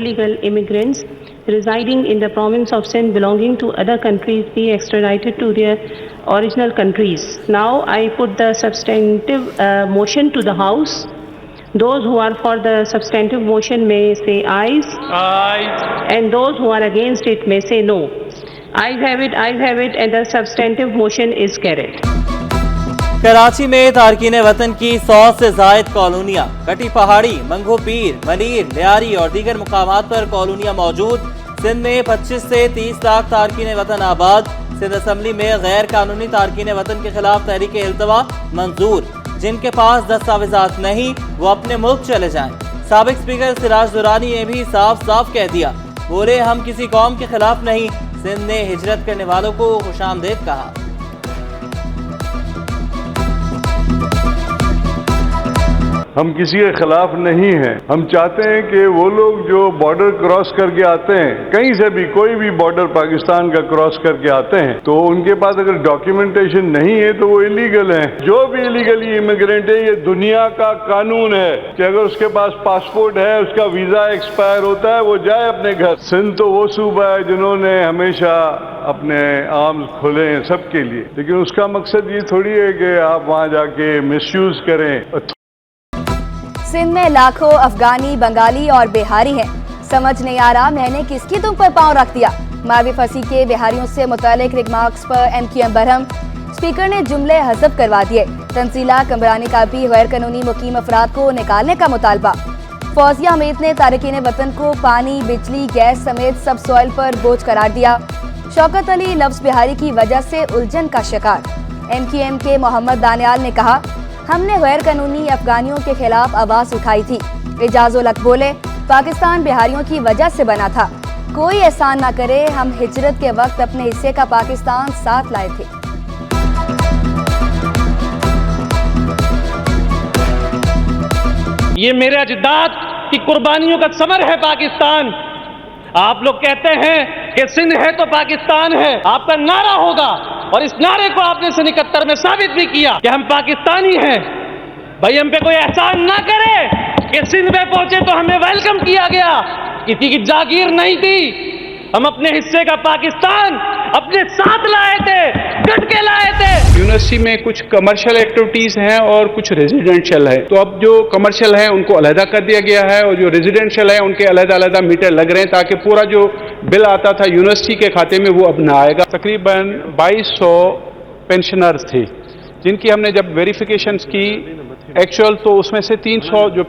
illegal immigrants residing in the province of Sindh belonging to other countries be extradited to their original countries. Now I put the substantive motion to the House. Those who are for the substantive motion may say ayes. Ayes. And those who are against it may say no. Ayes have it, and the substantive motion is carried. Karachi میں تارکین وطن کی 100 سے زائد کالونیاں، کٹی پہاڑی، منگو پیر، منیر، لیاری اور دیگر مقامات پر کالونیاں موجود۔ سندھ میں 25 سے 30 لاکھ تارکین وطن آباد۔ سندھ اسمبلی میں غیر قانونی تارکین وطن کے خلاف تحریک التوا منظور۔ جن کے پاس دستاویزات نہیں وہ اپنے ملک چلے جائیں۔ سابق اسپیکر سراج درانی نے بھی صاف صاف کہہ دیا، بولے ہم کسی قوم کے خلاف نہیں۔ سندھ نے ہجرت کرنے والوں کو خوش آمدید کہا۔ ہم کسی کے خلاف نہیں ہیں، ہم چاہتے ہیں کہ وہ لوگ جو بارڈر کراس کر کے آتے ہیں، کہیں سے بھی کوئی بھی بارڈر پاکستان کا کراس کر کے آتے ہیں، تو ان کے پاس اگر ڈاکیومنٹیشن نہیں ہے تو وہ ایلیگل ہیں۔ جو بھی ایلیگلی امیگرینٹ ہے، یہ دنیا کا قانون ہے کہ اگر اس کے پاس پاسپورٹ ہے، اس کا ویزا ایکسپائر ہوتا ہے، وہ جائے اپنے گھر۔ سندھ تو وہ صوبہ ہے جنہوں نے ہمیشہ اپنے آرمز کھولے ہیں سب کے لیے، لیکن اس کا مقصد یہ تھوڑی ہے کہ آپ وہاں جا کے مس یوز کریں۔ سندھ میں لاکھوں افغانی، بنگالی اور بہاری ہیں، سمجھ نہیں آ رہا میں نے کس کی تم پر پاؤں رکھ دیا۔ ماوی پھنسی کے بہاریوں سے متعلق ریمارکس پر MQM برہم، اسپیکر نے جملے حذف کروا دیے۔ تنزیلہ کمرانی کا بھی غیر قانونی مقیم افراد کو نکالنے کا مطالبہ۔ فوزیہ حمید نے تارکین وطن کو پانی، بجلی، گیس سمیت سب سوائل پر بوجھ قرار دیا۔ شوکت علی لفظ بہاری کی وجہ سے الجھن کا شکار۔ MQM کے محمد دانیال نے کہا، ہم نے غیر قانونی افغانیوں کے خلاف آواز اٹھائی تھی۔ اعجاز الحق بولے، پاکستان بہاریوں کی وجہ سے بنا تھا، کوئی احسان نہ کرے، ہم ہجرت کے وقت اپنے حصے کا پاکستان ساتھ لائے تھے۔ یہ میرے اجداد کی قربانیوں کا ثمر ہے پاکستان۔ آپ لوگ کہتے ہیں کہ سندھ ہے تو پاکستان ہے، آپ کا نعرہ ہوگا، اور اس نعرے کو آپ نے 71 میں ثابت بھی کیا کہ ہم پاکستانی ہیں۔ بھائی ہم پہ کوئی احسان نہ کرے کہ سندھ میں پہنچے تو ہمیں ویلکم کیا گیا، کسی کی جاگیر نہیں تھی، ہم اپنے حصے کا پاکستان اپنے ساتھ لائے تھے، ڈٹ کے لائے تھے۔ یونیورسٹی میں کچھ کمرشل ایکٹیویٹیز ہیں اور کچھ ریزیڈینشیل ہے، تو اب جو کمرشل ہیں ان کو علیحدہ کر دیا گیا ہے، اور جو ریزیڈینشیل ہیں ان کے علیحدہ علیحدہ میٹر لگ رہے ہیں، تاکہ پورا جو بل آتا تھا یونیورسٹی کے کھاتے میں وہ اب نہ آئے گا۔ تقریباً 2200 پینشنرز تھے جن کی ہم نے جب ویریفیکیشنز کی ایکچوئل، تو اس میں سے 300 جو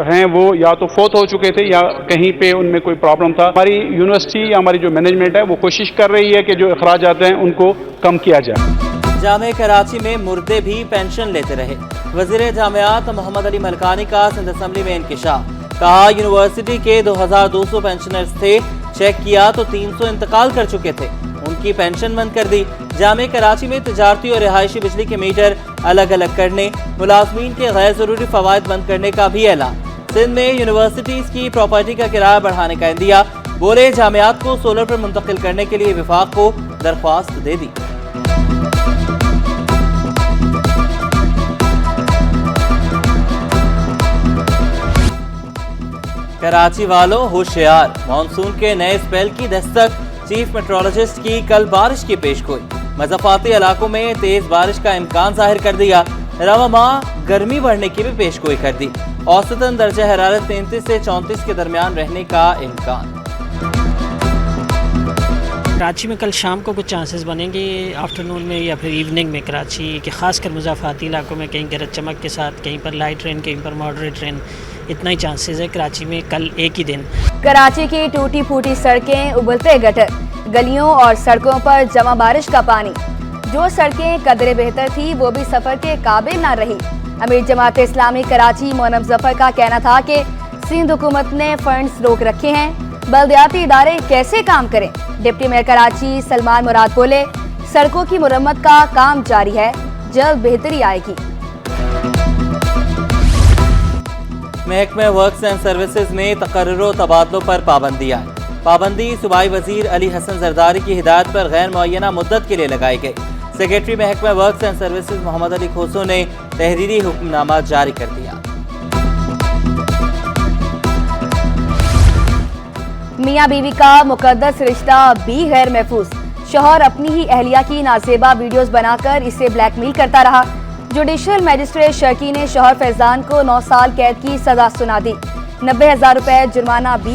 ہیں وہ یا تو فوت ہو چکے تھے یا کہیں پہ ان میں کوئی پرابلم تھا۔ ہماری یونیورسٹی یا ہماری جو مینجمنٹ ہے وہ کوشش کر رہی ہے کہ جو اخراجات ہیں ان کو کم کیا جائے۔ جامعہ کراچی میں مردے بھی پینشن لیتے رہے۔ وزیر جامعات محمد علی ملکانی کا سندھ اسمبلی میں انکشاف، کہا یونیورسٹی کے 2200 پینشنرز تھے، چیک کیا تو 300 انتقال کر چکے تھے، ان کی پینشن بند کر دی۔ جامعہ کراچی میں تجارتی اور رہائشی بجلی کے میٹر الگ الگ کرنے، ملازمین کے غیر ضروری فوائد بند کرنے کا بھی اعلان۔ سندھ میں یونیورسٹیز کی پراپرٹی کا کرایہ بڑھانے کا عندیہ، بولے جامعات کو سولر پر منتقل کرنے کے لیے وفاق کو درخواست دے دی۔ کراچی والوں ہوشیار، مانسون کے نئے اسپیل کی دستک، چیف میٹرولوجسٹ کی کل بارش کی پیشگوئی، مضافاتی علاقوں میں تیز بارش کا امکان ظاہر کر دیا۔ رواں ماہ گرمی بڑھنے کی بھی پیشگوئی کر دی، اوسطاً درجہ حرارت 33 سے 34 کے درمیان رہنے کا امکان۔ کراچی میں کل شام کو کچھ چانسز بنیں گے، آفٹرنون میں یا پھر ایوننگ میں کراچی کے خاص کر مضافاتی علاقوں میں کہیں گرج چمک کے ساتھ، کہیں پر لائٹ رین، کہیں پر ماڈریٹ رین، اتنا ہی چانسز ہے کراچی میں کل ایک ہی دن۔ کراچی کی ٹوٹی پھوٹی سڑکیں، ابلتے گٹر، گلیوں اور سڑکوں پر جمع بارش کا پانی۔ جو سڑکیں قدرے بہتر تھی وہ بھی سفر کے قابل نہ رہی۔ امیر جماعت اسلامی کراچی مونم ظفر کا کہنا تھا کہ سندھ حکومت نے فنڈز روک رکھے ہیں، بلدیاتی ادارے کیسے کام کریں۔ ڈپٹی میئر کراچی سلمان مراد بولے، سڑکوں کی مرمت کا کام جاری ہے، جلد بہتری آئے گی۔ محکمہ ورکس اینڈ سروسز میں تقرر و تبادلوں پر پابندی آئی۔ پابندی صوبائی وزیر علی حسن زرداری کی ہدایت پر غیر معینہ مدت کے لیے لگائی گئی۔ سیکریٹری محکمہ ورکس اینڈ سروسز محمد علی کھوسو نے تحریری حکم نامہ جاری کر دیا۔ میاں بیوی کا مقدس رشتہ بھی غیر محفوظ. شوہر اپنی ہی اہلیہ کی نازیبا ویڈیوز بنا کر اسے بلیک میل کرتا رہا. جوڈیشل میجسٹریٹ شرکی نے شوہر فیضان کو 9 سال قید کی سزا سنا دی. 90,000 روپے جرمانہ بھی.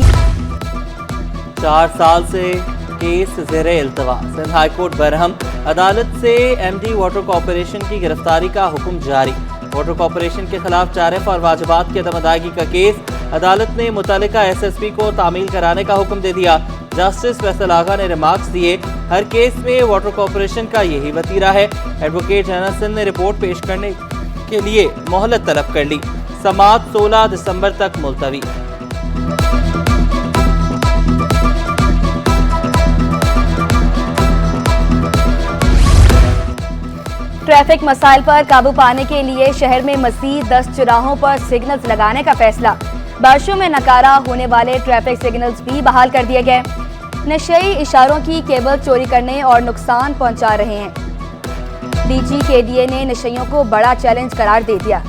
4 سال سے کیس زیر التوا. سندھ ہائی کورٹ برہم. عدالت سے ایم ڈی واٹر کارپوریشن کی گرفتاری کا حکم جاری. واٹر کارپوریشن کے خلاف ٹیرف اور واجبات کی عدم ادائیگی کا کیس. عدالت نے متعلقہ ایس ایس پی کو تعمیل کرانے کا حکم دے دیا. جسٹس فیصل آغا نے ریمارکس دیے. ہر کیس میں واٹر کارپوریشن کا یہی وتیرہ ہے. ایڈوکیٹ جنرل سندھ نے رپورٹ پیش کرنے کے لیے مہلت طلب کر لی. سماعت 16 دسمبر تک ملتوی. ٹریفک مسائل پر قابو پانے کے لیے شہر میں مزید 10 چوراہوں پر سگنلز لگانے کا فیصلہ. بارشوں میں ناکارہ ہونے والے ٹریفک سگنلز بھی بحال کر دیے گئے. نشئی اشاروں کی کیبل چوری کرنے اور نقصان پہنچا رہے ہیں. ڈی جی کے ڈی اے نے نشئیوں کو بڑا چیلنج قرار دے دیا.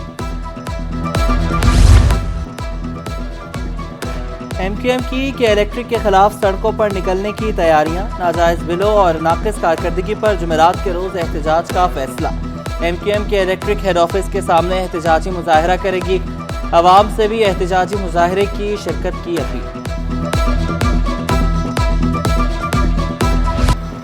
ایم کیو ایم کی الیکٹرک کے خلاف سڑکوں پر نکلنے کی تیاریاں. ناجائز بلوں اور ناقص کارکردگی پر جمعرات کے روز احتجاج کا فیصلہ. ایم کیو ایم کے الیکٹرک ہیڈ آفس کے سامنے احتجاجی مظاہرہ کرے گی. عوام سے بھی احتجاجی مظاہرے کی شرکت کی اپیل.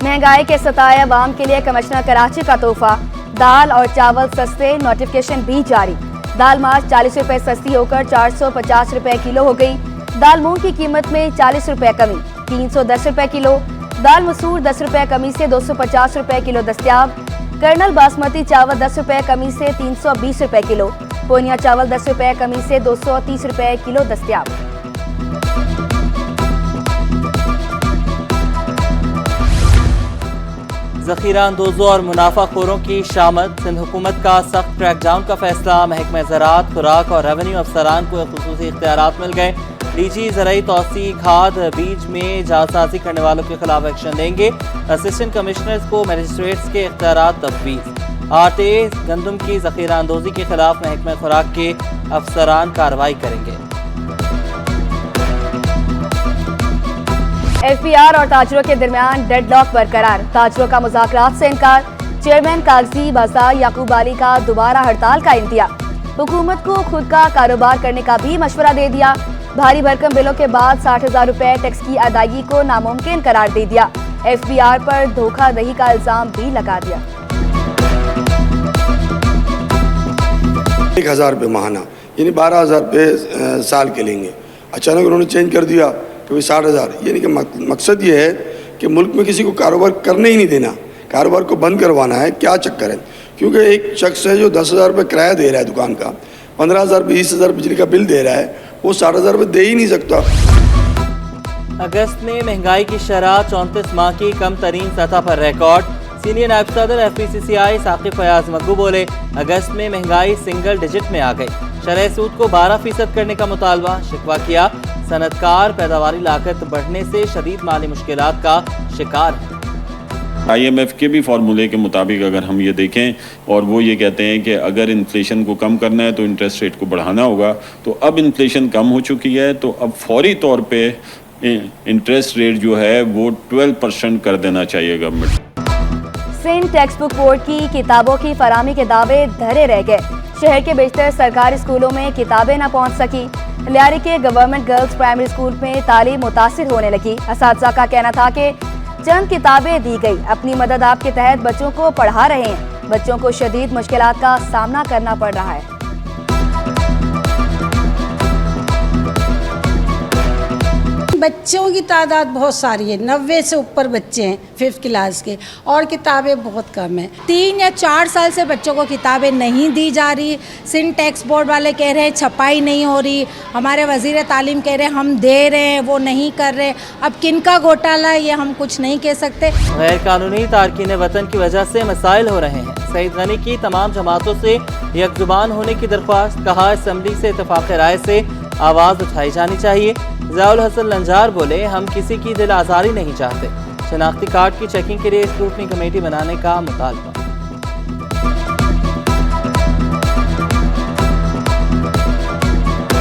مہنگائی کے ستائے عوام کے لیے کمشنر کراچی کا تحفہ. دال اور چاول سستے. نوٹیفکیشن بھی جاری. دال مارچ 40 روپے سستی ہو کر 450 روپے کلو ہو گئی. دال مونگ کی قیمت میں 40 روپے کمی. 310 روپے کلو. دال مسور 10 روپے کمی سے 250 روپے کلو دستیاب. کرنل باسمتی چاول 10 روپے کمی سے 320 روپے کلو. پونیا چاول 10 روپے کمی سے 230 روپے کلو دستیاب. ذخیرہ اندوزوں اور منافع خوروں کی شامت. سندھ حکومت کا سخت کریک ڈاؤن کا فیصلہ. محکمہ زراعت، خوراک اور ریونیو افسران کو خصوصی اختیارات مل گئے. ڈی جی زرعی توسیع، کھاد، بیج میں جعلسازی کرنے والوں کے خلاف ایکشن لیں گے. اسسٹنٹ کمشنرز کو میجسٹریٹس کے اختیارات تفویض. آٹے، گندم کی ذخیرہ اندوزی کے خلاف محکمہ خوراک کے افسران کارروائی کریں گے. ایف پی آر اور تاجروں کے درمیان ڈیڈ لاک برقرار. تاجروں کا مذاکرات سے انکار. چیئرمین کاغذی بازار یعقوب علی کا دوبارہ ہڑتال کا انتہا. حکومت کو خود کا کاروبار کرنے کا بھی مشورہ دے دیا. بھاری بھرکم بلوں کے بعد 60,000 روپے ٹیکس کی ادائیگی کو ناممکن قرار دے دیا. ایف پی آر پر دھوکہ دہی کا الزام بھی لگا دیا. 1,000 روپے ماہانہ یعنی 12,000 روپے سال کے لیں گے. اچانک انہوں نے چینج کر دیا کہ 60,000. یعنی کہ مقصد یہ ہے کہ ملک میں کسی کو کاروبار کرنے ہی نہیں دینا، کاروبار کو بند کروانا ہے. کیا چکر ہے؟ کیونکہ ایک شخص ہے جو 10,000 روپے کرایہ دے رہا ہے دکان کا، 15,000 روپے 20,000 بجلی کا بل دے رہا ہے، وہ 60,000 روپے دے ہی نہیں سکتا. اگست میں مہنگائی کی شرح 34 ماہ کی کم ترین سطح پر ریکارڈ. سینئر نائب صدر ایف پی سی سی آئی ثاقب فیاض مگو بولے اگست میں مہنگائی سنگل ڈیجٹ میں آ گئی. شرح سود کو 12% کرنے کا مطالبہ. شکوہ کیا صنعتکار پیداواری لاگت بڑھنے سے شدید مالی مشکلات کا شکار ہے. آئی ایم ایف کے بھی فارمولے کے مطابق اگر ہم یہ دیکھیں اور وہ یہ کہتے ہیں کہ اگر انفلیشن کو کم کرنا ہے تو انٹرسٹ ریٹ کو بڑھانا ہوگا، تو اب انفلیشن کم ہو چکی ہے تو اب فوری طور پہ انٹرسٹ ریٹ جو ہے وہ 12% کر دینا چاہیے government. Sindh text book board کی کتابوں کی فراہمی کے دعوے دھرے رہ گئے. شہر کے بیشتر سرکاری اسکولوں میں کتابیں نہ پہنچ سکی. لیاری کے گورنمنٹ گرلز پرائمری اسکول میں تعلیم متاثر ہونے لگی. اساتذہ کا کہنا تھا کہ چند کتابیں دی گئی، اپنی مدد آپ کے تحت بچوں کو پڑھا رہے ہیں. بچوں کو شدید مشکلات کا سامنا کرنا پڑ رہا ہے. بچوں کی تعداد بہت ساری ہے، 90 سے اوپر بچے ہیں 5th کلاس کے، اور کتابیں بہت کم ہیں. 3 یا 4 سال سے بچوں کو کتابیں نہیں دی جا رہی. سندھ ٹیکس بورڈ والے کہہ رہے ہیں چھپائی نہیں ہو رہی. ہمارے وزیر تعلیم کہہ رہے ہیں ہم دے رہے ہیں، وہ نہیں کر رہے. اب کن کا گھوٹالہ ہے یہ ہم کچھ نہیں کہہ سکتے. غیر قانونی تارکین وطن کی وجہ سے مسائل ہو رہے ہیں. سعید غنی کی تمام جماعتوں سے یک زبان ہونے کی درخواست. کہا اسمبلی سے اتفاق رائے سے آواز اٹھائی جانی چاہیے. ضیاء الحسن لنجار بولے ہم کسی کی دل آزاری نہیں چاہتے. شناختی کارڈ کی چیکنگ کے لیے اسکروٹنی کمیٹی بنانے کا مطالبہ.